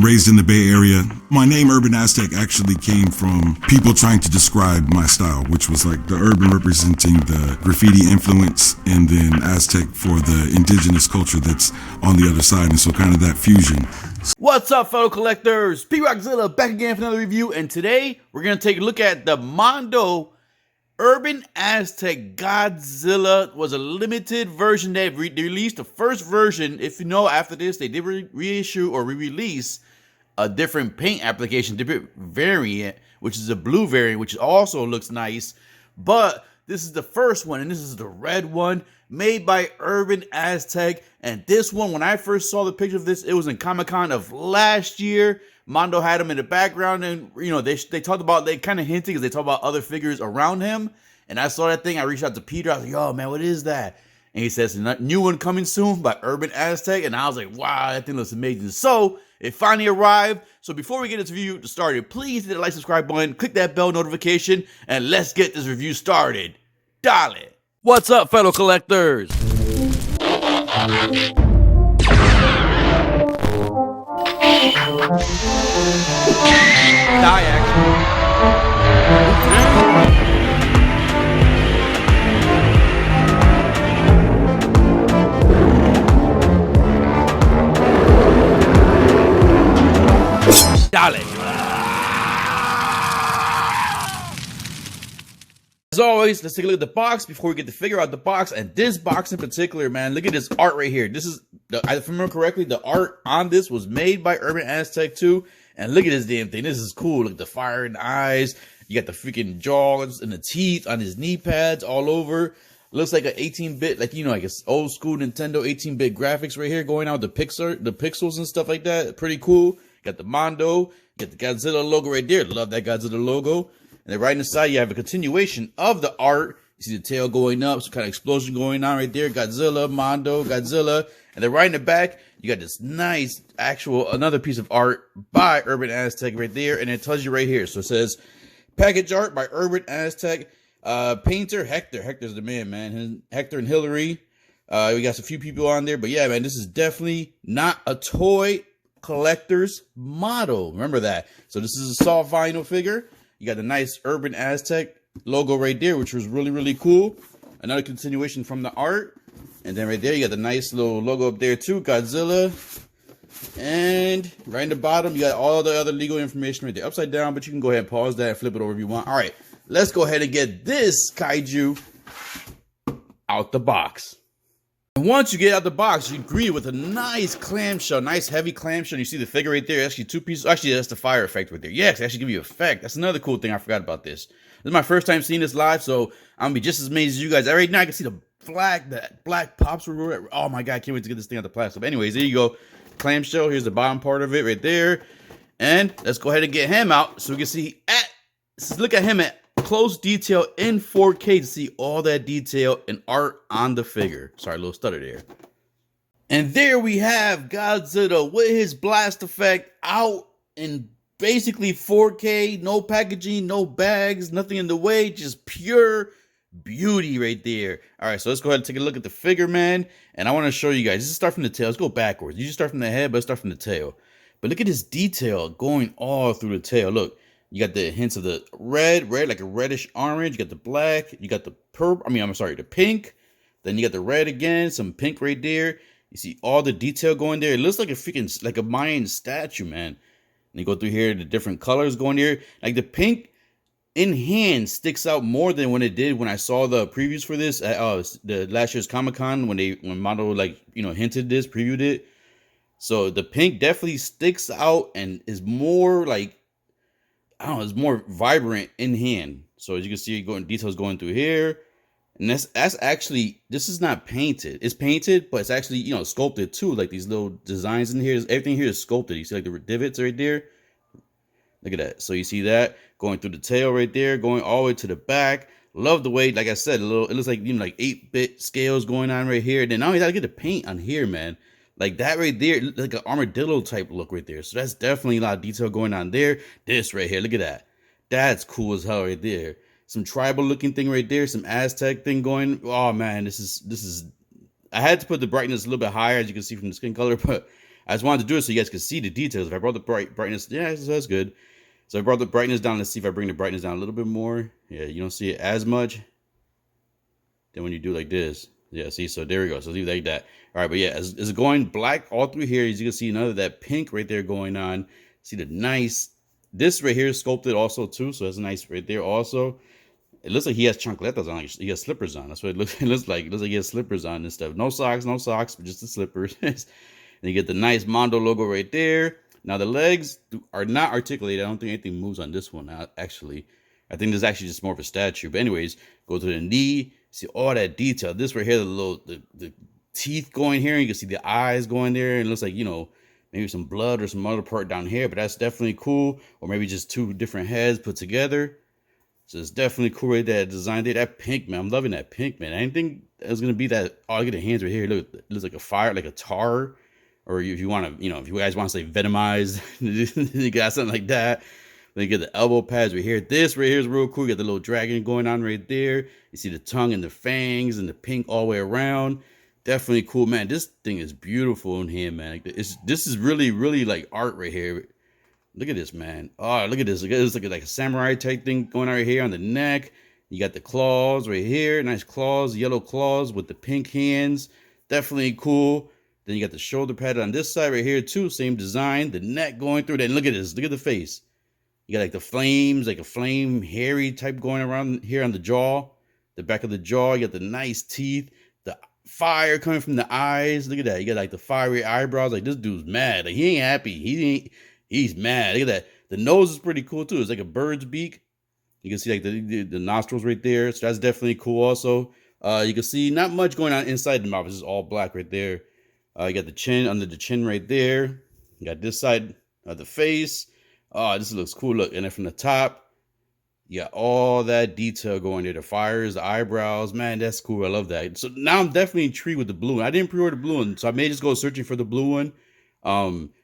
Raised in the Bay Area. My name Urban Aztec actually came from people trying to describe my style, which was like the urban representing the graffiti influence and then Aztec for the indigenous culture that's on the other side. And so kind of that fusion. What's up, fellow collectors? Godzilla back again for another review, and today we're going to take a look at the Mondo Urban Aztec Godzilla. Was a limited version. They released the first version. If you know, after this, they did reissue or re-release a different paint application, different variant, which is a blue variant, which also looks nice. But this is the first one, and this is the red one, made by Urban Aztec. And this one, when I first saw the picture of this, it was in Comic-Con of last year. Mondo had him in the background, and you know, they talked about, they kind of hinted because they talked about other figures around him. And I saw that thing, I reached out to Peter, I was like, yo man, what is that? And he says, a new one coming soon by Urban Aztec. And I was like, wow, that thing looks amazing. So it finally arrived. So before we get this review started, please hit the like, subscribe button, click that bell notification, and let's get this review started. Dale. What's up, fellow collectors? Die action. Dale. As always, let's take a look at the box before we get to figure out the box. And this box in particular, man, look at this art right here. This is, if I remember correctly, the art on this was made by Urban Aztec too. And look at this damn thing. This is cool. Look at the fire in the eyes. You got the freaking jaws and the teeth on his knee pads all over. Looks like an 18-bit, like, you know, like it's old school Nintendo 18-bit graphics right here going out, the pixels and stuff like that. Pretty cool. Got the Mondo, got the Godzilla logo right there. Love that Godzilla logo. And then right inside, you have a continuation of the art. You see the tail going up, some kind of explosion going on right there. Godzilla, Mondo, Godzilla. And then right in the back, you got this nice actual, another piece of art by Urban Aztec right there. And it tells you right here. So it says, package art by Urban Aztec. Painter, Hector. Hector's the man. Hector and Hillary. We got a few people on there. But yeah, man, this is definitely not a toy collector's model. Remember that. So this is a soft vinyl figure. You got the nice Urban Aztec logo right there, which was really, really cool. Another continuation from the art. And then right there, you got the nice little logo up there too, Godzilla. And right in the bottom, you got all the other legal information right there, upside down, but you can go ahead and pause that and flip it over if you want. All right, let's go ahead and get this kaiju out the box. And once you get out the box, you greet with a nice clamshell, nice heavy clamshell. You see the figure right there, actually two pieces. Actually, that's the fire effect right there. Yes, they actually give you effect. That's another cool thing I forgot about this. This is my first time seeing this live, so I'm gonna be just as amazed as you guys. Right now I can see the black pops. Oh my god, I can't wait to get this thing out the plastic. But anyways, there you go. Clamshell, here's the bottom part of it right there. And let's go ahead and get him out so we can see look at him at close detail in 4K to see all that detail and art on the figure. Sorry, a little stutter there. And there we have Godzilla with his blast effect out in basically 4K, no packaging, no bags, nothing in the way, just pure beauty right there. All right, so let's go ahead and take a look at the figure, man. And I want to show you guys. Let's start from the tail. Let's go backwards. You just start from the head, but let's start from the tail. But look at this detail going all through the tail. Look. You got the hints of the red, like a reddish orange. You got the black. You got the purple. The pink. Then you got the red again. Some pink right there. You see all the detail going there. It looks like a freaking, like a Mayan statue, man. And you go through here, the different colors going there. Like the pink in hand sticks out more than when it did when I saw the previews for this at the last year's Comic-Con when Mondo, like, you know, hinted this, previewed it. So the pink definitely sticks out and is more like, I don't know, it's more vibrant in hand. So as you can see, details going through here. And that's actually, this is not painted. It's painted, but it's actually, you know, sculpted too. Like these little designs in here. Everything here is sculpted. You see like the divots right there? Look at that. So you see that going through the tail right there, going all the way to the back. Love the way, like I said, it looks like, you know, like 8-bit scales going on right here. Then now you gotta get the paint on here, man. Like that right there, like an armadillo type look right there. So that's definitely a lot of detail going on there. This right here, look at that. That's cool as hell right there. Some tribal looking thing right there. Some Aztec thing going. Oh man, this is. I had to put the brightness a little bit higher, as you can see from the skin color, but I just wanted to do it so you guys could see the details. If I brought the brightness, yeah, that's good. So I brought the brightness down. Let's see if I bring the brightness down a little bit more. Yeah, you don't see it as much. Then when you do like this, yeah, see, so there we go. So leave like that. All right, but yeah, it's going black all through here. As you can see, another that pink right there going on. See the nice, this right here is sculpted also too. So that's nice right there also. It looks like he has chancletas on. He has slippers on. That's what it looks like. It looks like he has slippers on and stuff. No socks, but just the slippers. And you get the nice Mondo logo right there. Now the legs are not articulated. I don't think anything moves on this one. Actually, I think this is actually just more of a statue. But anyways, go to the knee. See all that detail. This right here, the teeth going here. You can see the eyes going there. And it looks like, you know, maybe some blood or some other part down here. But that's definitely cool. Or maybe just two different heads put together. So it's definitely cool right there. Designed there. That pink, man. I'm loving that pink, man. I didn't think it was going to be that. Oh, look at the hands right here. Look, it looks like a fire, like a tar. Or if you want to, you know, if you guys want to say venomized, you got something like that. Then you get the elbow pads right here. This right here is real cool. You got the little dragon going on right there. You see the tongue and the fangs and the pink all the way around. Definitely cool, man. This thing is beautiful in here, man. This is really, really like art right here. Look at this, man. Oh, look at this. Look at this, like a samurai type thing going on right here on the neck. You got the claws right here. Nice claws, yellow claws with the pink hands. Definitely cool. Then you got the shoulder pad on this side right here too. Same design. The neck going through. Then look at this. Look at the face. You got like the flames, like a flame, hairy type going around here on the jaw. The back of the jaw. You got the nice teeth. The fire coming from the eyes. Look at that. You got like the fiery eyebrows. Like this dude's mad. Like he ain't happy. He's mad. Look at that. The nose is pretty cool too. It's like a bird's beak. You can see like the nostrils right there. So that's definitely cool also. You can see not much going on inside the mouth. It's just all black right there. You got the chin, under the chin right there. You got this side of the face. Oh, this looks cool. Look, and then from the top, you got all that detail going there. The fires, the eyebrows. Man, that's cool. I love that. So now I'm definitely intrigued with the blue one. I didn't pre-order the blue one, so I may just go searching for the blue one.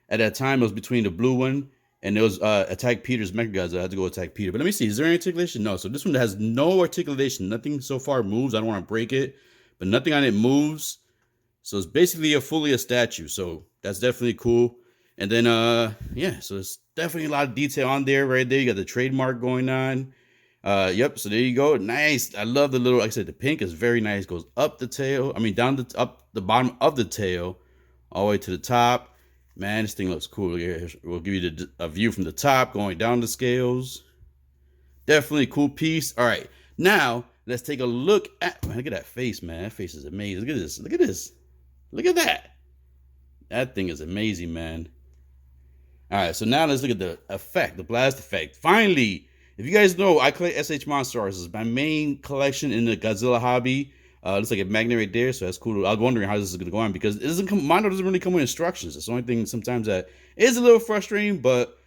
At that time, it was between the blue one and it was Attack Peter's Mechagodzilla. I had to go Attack Peter. But let me see. Is there any articulation? No. So this one has no articulation. Nothing so far moves. I don't want to break it, but nothing on it moves. So it's basically fully a statue. So that's definitely cool. And then, yeah, so it's definitely a lot of detail on there right there. You got the trademark going on. Yep. So there you go. Nice. I love the little, like I said, the pink is very nice. Goes up the tail. I mean, down up the bottom of the tail, all the way to the top. Man, this thing looks cool. Here, we'll give you a view from the top, going down the scales. Definitely cool piece. All right. Now, let's take a look at, man, look at that face, man. That face is amazing. Look at this. Look at this. Look at that. That thing is amazing, man. All right, so now let's look at the effect, the blast effect. Finally, if you guys know, I collect SH Monstars. This is my main collection in the Godzilla hobby. Looks like a magnet right there, so that's cool. I was wondering how this is going to go on because Mondo doesn't really come with instructions. It's the only thing sometimes that is a little frustrating, but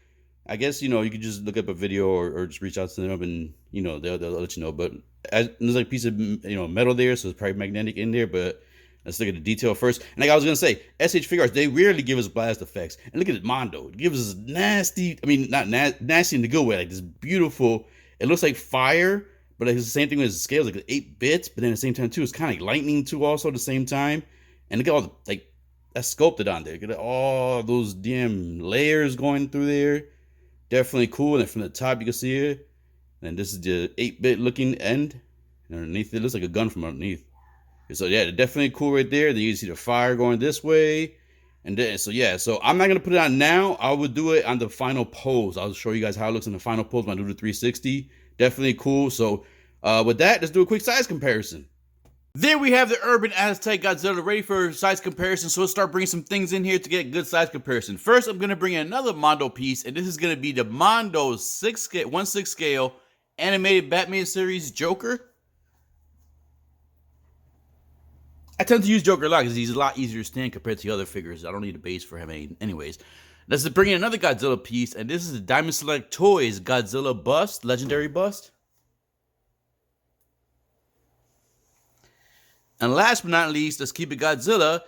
I guess, you know, you could just look up a video or just reach out to them and, you know, they'll let you know. But there's like a piece of, you know, metal there, so it's probably magnetic in there, but let's look at the detail first. And like I was going to say, SH Figure Arts, they rarely give us blast effects. And look at it, Mondo. It gives us nasty, I mean, not nasty in the good way, like this beautiful, it looks like fire, but like it's the same thing with the scales, like 8 bits, but then at the same time, too, it's kind of like lightning, too, also at the same time. And look at all the, like, that's sculpted on there. Look at all those damn layers going through there. Definitely cool. And then from the top, you can see it. And this is the 8-bit looking end. And underneath it looks like a gun from underneath. So yeah, they're definitely cool right there. Then you can see the fire going this way. And then, so yeah, so I'm not going to put it on now. I will do it on the final pose. I'll show you guys how it looks in the final pose when I do the 360. Definitely cool. So with that, let's do a quick size comparison. There we have the Urban Aztec Godzilla ready for size comparison. So let's start bringing some things in here to get good size comparison. First, I'm going to bring in another Mondo piece. And this is going to be the Mondo 1/6 scale animated Batman series Joker. I tend to use Joker a lot because he's a lot easier to stand compared to the other figures. I don't need a base for him anyways. Let's bring in another Godzilla piece. And this is the Diamond Select Toys Godzilla bust, legendary bust. And last but not least, let's keep it Godzilla.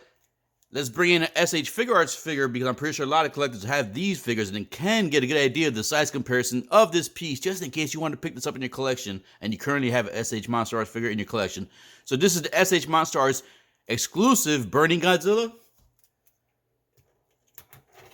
Let's bring in an SH Figure Arts figure because I'm pretty sure a lot of collectors have these figures and then can get a good idea of the size comparison of this piece just in case you want to pick this up in your collection and you currently have an SH Monster Arts figure in your collection. So this is the SH Monster Arts exclusive Burning Godzilla.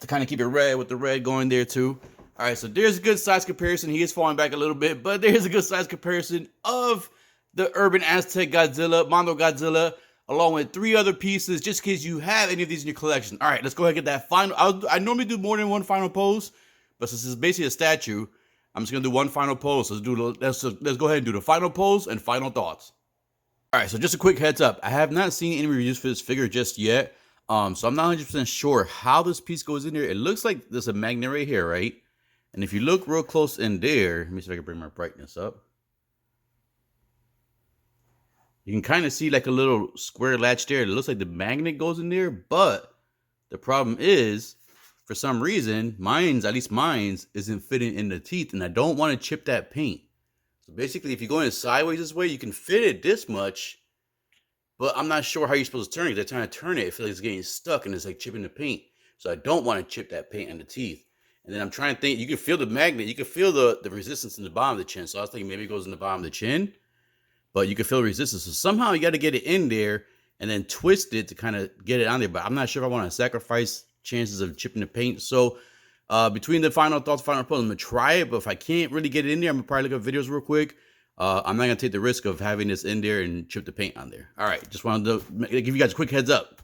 to kind of keep it red with the red going there too. All right, so there's a good size comparison. He is falling back a little bit, but there's a good size comparison of the Urban Aztec Godzilla, Mondo Godzilla, along with 3 other pieces, just in case you have any of these in your collection. All right, let's go ahead and get that final. I normally do more than one final pose, but since it's basically a statue, I'm just gonna do one final pose. So let's go ahead and do the final pose and final thoughts. All right, so just a quick heads up. I have not seen any reviews for this figure just yet, so I'm not 100% sure how this piece goes in there. It looks like there's a magnet right here, right? And if you look real close in there, let me see if I can bring my brightness up. You can kind of see like a little square latch there. It looks like the magnet goes in there, but the problem is, for some reason, at least mine's, isn't fitting in the teeth, and I don't want to chip that paint. So basically, if you're going sideways this way, you can fit it this much, but I'm not sure how you're supposed to turn it. They're trying to turn it. I feel like it's getting stuck, and it's like chipping the paint. So I don't want to chip that paint in the teeth. And then I'm trying to think, you can feel the magnet, you can feel the resistance in the bottom of the chin. So I was thinking maybe it goes in the bottom of the chin, but you can feel resistance. So somehow you got to get it in there and then twist it to kind of get it on there. But I'm not sure if I want to sacrifice chances of chipping the paint. So between the final thoughts, final pose, I'm going to try it. But if I can't really get it in there, I'm going to probably look at videos real quick. I'm not going to take the risk of having this in there and chip the paint on there. All right, just wanted to give you guys a quick heads up.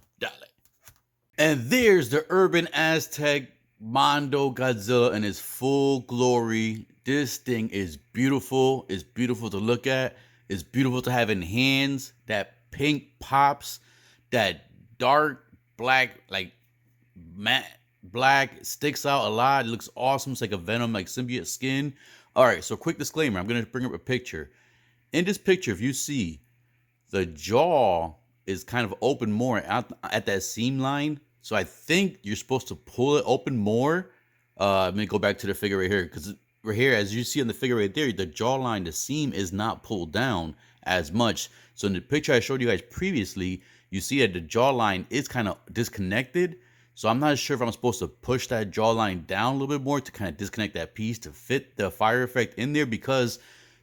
And there's the Urban Aztec Mondo Godzilla in its full glory. This thing is beautiful. It's beautiful to look at. It's beautiful to have in hands. That pink pops. That dark black, like matte black, sticks out a lot. It looks awesome. It's like a Venom, like symbiote skin. All right, so quick disclaimer. I'm going to bring up a picture. In this picture, if you see, the jaw is kind of open more at that seam line. So I think you're supposed to pull it open more. Let me go back to the figure right here, because right here, as you see on the figure right there, the jawline, the seam is not pulled down as much. So in the picture I showed you guys previously, you see that the jawline is kind of disconnected. So I'm not sure if I'm supposed to push that jawline down a little bit more to kind of disconnect that piece to fit the fire effect in there, because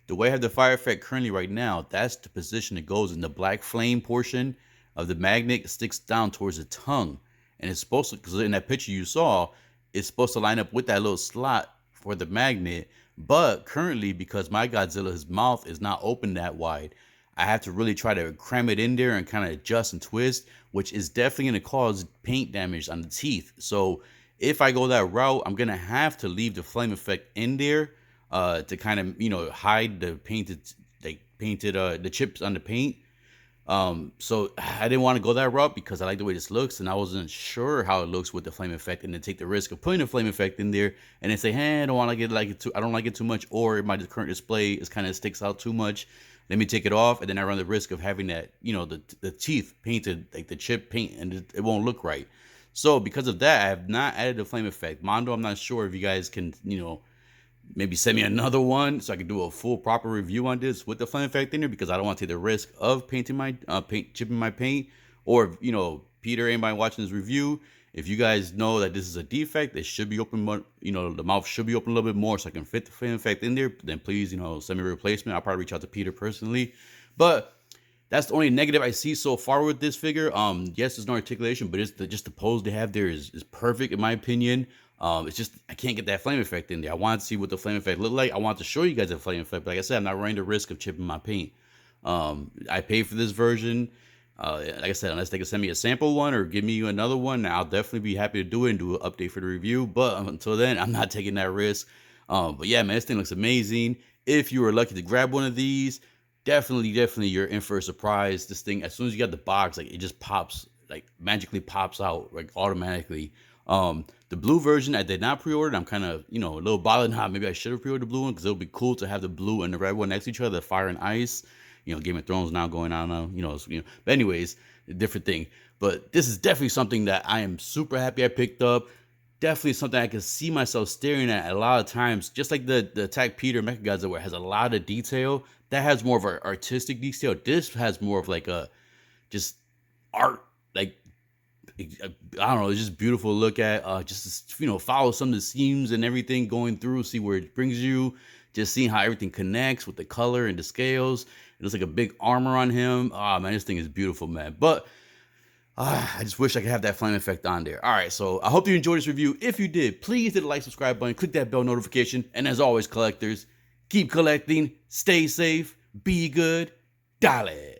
the way I have the fire effect currently right now, that's the position it goes in. The black flame portion of the magnet sticks down towards the tongue. And it's supposed to, because in that picture you saw, it's supposed to line up with that little slot for the magnet. But currently, because my Godzilla's mouth is not open that wide, I have to really try to cram it in there and kind of adjust and twist, which is definitely going to cause paint damage on the teeth. So if I go that route, I'm going to have to leave the flame effect in there to kind of, hide the the chips on the paint. So I didn't want to go that route because I like the way this looks, and I wasn't sure how it looks with the flame effect, and then take the risk of putting the flame effect in there and then say, hey, I don't want to get I don't like it too much, or my current display is kind of sticks out too much. Let me take it off, and then I run the risk of having that, the teeth painted, like the chip paint, and it won't look right. So because of that, I have not added the flame effect. Mondo, I'm not sure if you guys can, maybe send me another one so I can do a full proper review on this with the flame effect in there, because I don't want to take the risk of painting my chipping my paint. Or Peter, anybody watching this review, if you guys know that this is a defect, it should be open more, the mouth should be open a little bit more so I can fit the flame effect in there, then please, send me a replacement. I'll probably reach out to Peter personally. But that's the only negative I see so far with this figure. Yes, there's no articulation, but it's just the pose they have there is perfect in my opinion. It's just I can't get that flame effect in there. I want to see what the flame effect look like. I want to show you guys the flame effect. But like I said, I'm not running the risk of chipping my paint. I paid for this version. Like I said, unless they can send me a sample one or give me another one, I'll definitely be happy to do it and do an update for the review. But until then, I'm not taking that risk. But yeah, man, this thing looks amazing. If you were lucky to grab one of these, definitely you're in for a surprise. This thing, as soon as you got the box, like it just pops, like magically pops out, like automatically. The blue version I did not pre-order. I'm kind of, a little bothered now. Maybe I should have pre-ordered the blue one, because it would be cool to have the blue and the red one next to each other, the fire and ice. Game of Thrones now going on now, but anyways, a different thing. But this is definitely something that I am super happy I picked up. Definitely something I can see myself staring at a lot of times. Just like the Attack Peter Mechagodzilla, where it has a lot of detail. That has more of an artistic detail. This has more of like a just art, like I don't know, it's just beautiful to look at. Just follow some of the seams and everything going through, see where it brings you. Just seeing how everything connects with the color and the scales. It looks like a big armor on him. Oh man, this thing is beautiful, man. But I just wish I could have that flame effect on there. All right, so I hope you enjoyed this review. If you did, please hit the like, subscribe button, click that bell notification. And as always, collectors, keep collecting, stay safe, be good, dale.